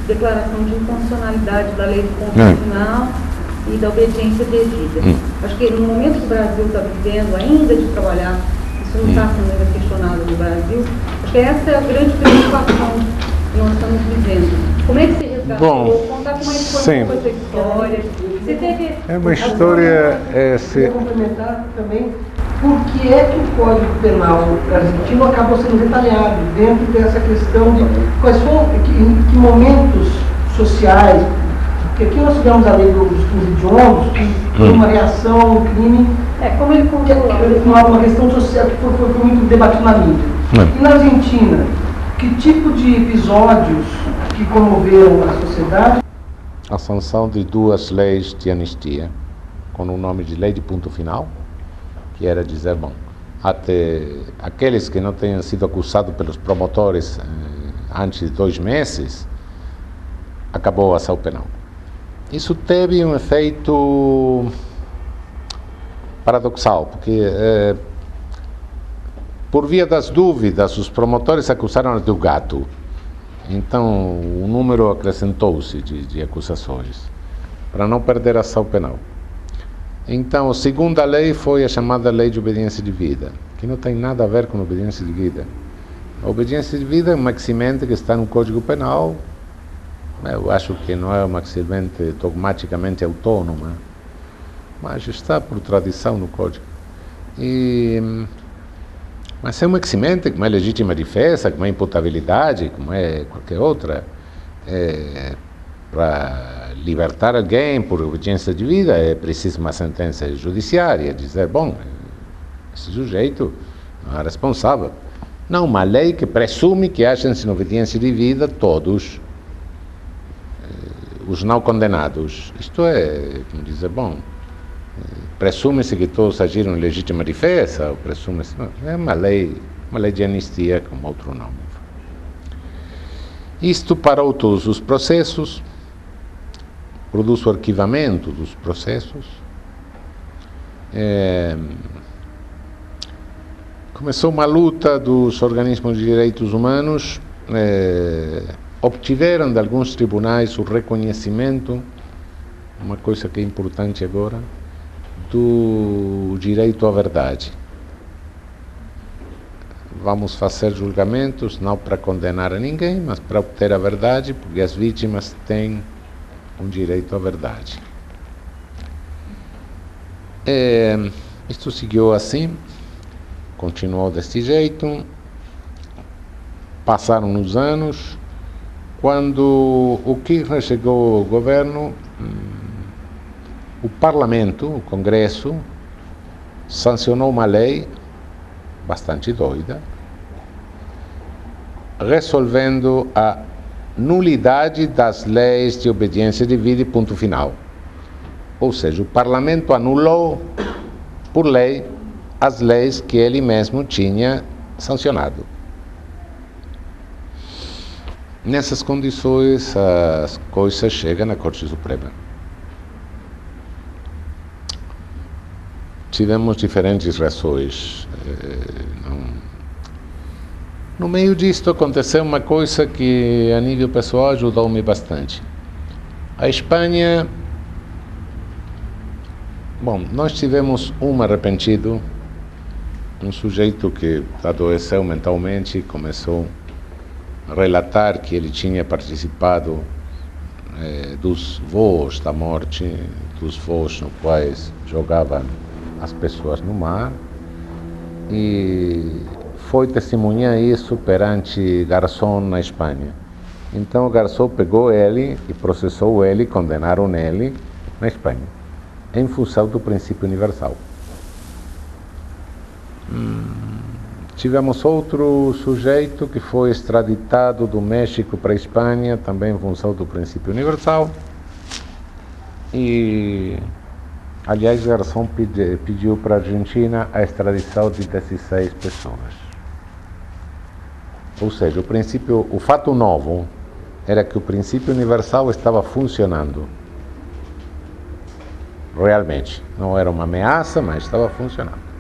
declaração de inconstitucionalidade da lei do constitucional e da obediência devida. Acho que no momento que o Brasil está vivendo ainda de trabalhar, isso não está sendo ainda questionado no Brasil, acho que essa é a grande preocupação que nós estamos vivendo. Como é que se resgatou? Bom, contar como é que foi essa história? Você teve... É uma história... Queria complementar também por que é que o Código Penal argentino acabou sendo retalhado dentro dessa questão de quais foram, em que momentos sociais, porque aqui nós tivemos a lei dos 15 hediondos, que foi uma reação ao crime, como ele contou uma questão social que foi muito debatida na mídia. E na Argentina, que tipo de episódios que comoveram a sociedade? A sanção de duas leis de anistia, com o nome de Lei de Ponto Final, que era dizer, bom, até aqueles que não tenham sido acusados pelos promotores antes de 2 meses, acabou a ação penal. Isso teve um efeito paradoxal, porque por via das dúvidas, os promotores acusaram do gato. Então, o número acrescentou-se de acusações, para não perder a ação penal. Então, a segunda lei foi a chamada Lei de Obediência Devida, que não tem nada a ver com a obediência devida. A obediência devida é uma eximente que está no Código Penal. Eu acho que não é uma eximente dogmaticamente autônoma, mas está por tradição no Código. Mas é uma eximente, como é legítima defesa, como é imputabilidade, como é qualquer outra. Para libertar alguém por obediência devida é preciso uma sentença judiciária, dizer, bom, esse sujeito não é responsável. Não, uma lei que presume que agem-se em obediência devida todos os não condenados. Isto é, como dizer, bom, presume-se que todos agiram em legítima defesa, ou presume-se... Não, é uma lei de anistia com outro nome. Isto parou todos os processos, produz o arquivamento dos processos. Começou uma luta dos organismos de direitos humanos, obtiveram de alguns tribunais o reconhecimento, uma coisa que é importante agora, do direito à verdade. Vamos fazer julgamentos não para condenar a ninguém, mas para obter a verdade, porque as vítimas têm um direito à verdade. Isto seguiu assim, continuou deste jeito, passaram os anos, quando o Kirchner chegou ao governo, o Parlamento, o Congresso, sancionou uma lei bastante doida, resolvendo a nulidade das leis de obediência devida e ponto final. Ou seja, o Parlamento anulou, por lei, as leis que ele mesmo tinha sancionado. Nessas condições, as coisas chegam à Corte Suprema. Tivemos diferentes reações. No meio disto aconteceu uma coisa que a nível pessoal ajudou-me bastante. A Espanha, bom, nós tivemos um arrependido, um sujeito que adoeceu mentalmente e começou a relatar que ele tinha participado dos voos da morte, dos voos nos quais jogavam as pessoas no mar, e foi testemunhar isso perante Garzón na Espanha. Então o Garzón pegou ele e processou ele, condenaram ele na Espanha, em função do princípio universal. Tivemos outro sujeito que foi extraditado do México para a Espanha, também em função do princípio universal. E, aliás, Garzón pediu para a Argentina a extradição de 16 pessoas. Ou seja, o fato novo era que o princípio universal estava funcionando. Realmente. Não era uma ameaça, mas estava funcionando.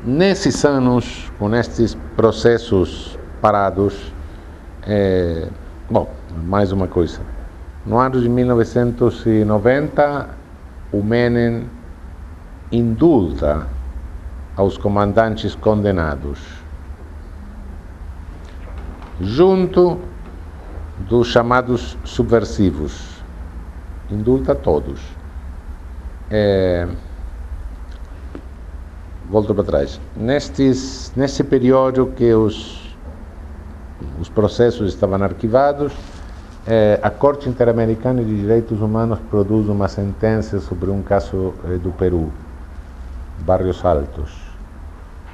Nesses anos, com estes processos parados. Bom, mais uma coisa. No ano de 1990, o Menem indulta aos comandantes condenados, junto dos chamados subversivos. Indulta todos. Volto para trás. Nesse período que os processos estavam arquivados, a Corte Interamericana de Direitos Humanos produz uma sentença sobre um caso do Peru, Barrios Altos.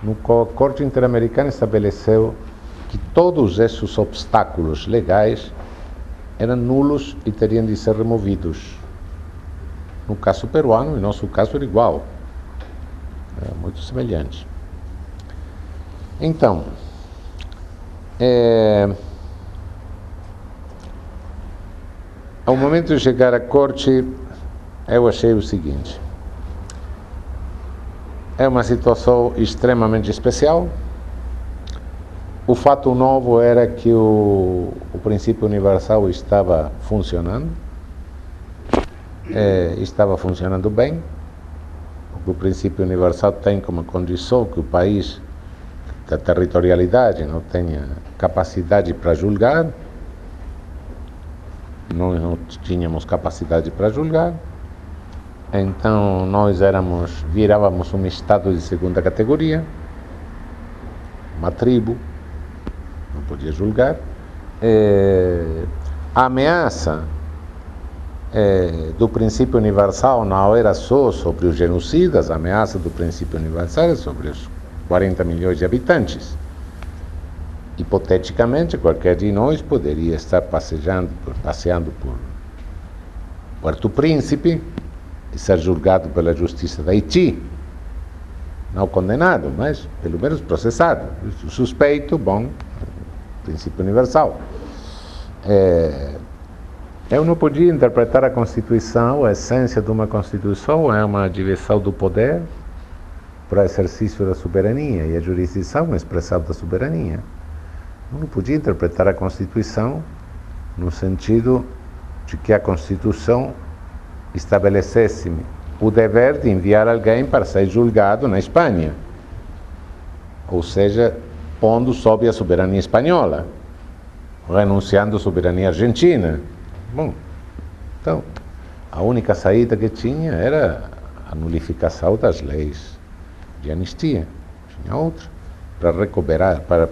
A Corte Interamericana estabeleceu que todos esses obstáculos legais eram nulos e teriam de ser removidos. No caso peruano, em nosso caso, era igual. Era muito semelhante. Então, ao momento de chegar à corte, eu achei o seguinte: é uma situação extremamente especial. O fato novo era que o princípio universal estava funcionando, bem. O princípio universal tem como condição que o país da territorialidade não tenha capacidade para julgar. Nós não tínhamos capacidade para julgar, então nós virávamos um estado de segunda categoria, uma tribo, não podia julgar. A ameaça do princípio universal não era só sobre os genocidas, a ameaça do princípio universal era sobre os 40 milhões de habitantes. Hipoteticamente, qualquer de nós poderia estar passeando por Puerto Príncipe e ser julgado pela justiça da Haiti. Não condenado, mas pelo menos processado. Suspeito, bom, princípio universal. Eu não podia interpretar a Constituição, a essência de uma Constituição é uma divisão do poder para exercício da soberania, e a jurisdição é uma expressão da soberania. Eu não podia interpretar a Constituição no sentido de que a Constituição estabelecesse o dever de enviar alguém para ser julgado na Espanha, ou seja, pondo sob a soberania espanhola, renunciando à soberania argentina. Bom, então, a única saída que tinha era a nulificação das leis de anistia. Tinha outra, para recuperar, para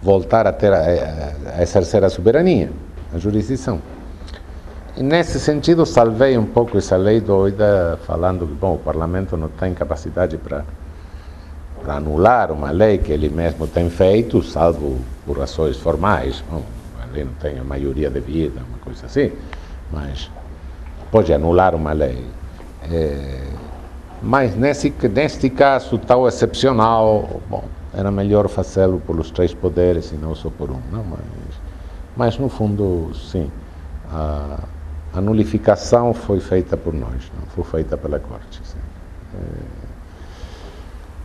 voltar a exercer a soberania, a jurisdição. E nesse sentido, salvei um pouco essa lei doida, falando que, bom, o parlamento não tem capacidade para anular uma lei que ele mesmo tem feito, salvo por razões formais. Bom, a lei não tem a maioria devida, uma coisa assim, mas pode anular uma lei. Mas neste caso tão excepcional, bom, era melhor fazê-lo pelos três poderes e não só por um, não? Mas no fundo, sim, a nulificação foi feita por nós, não foi feita pela Corte.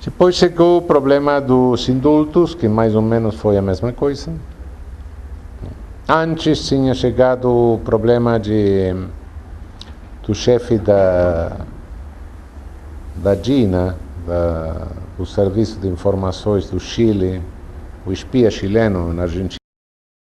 Depois chegou o problema dos indultos, que mais ou menos foi a mesma coisa. Antes tinha chegado o problema do chefe da DINA, do Serviço de Informações do Chile, o espia chileno na Argentina.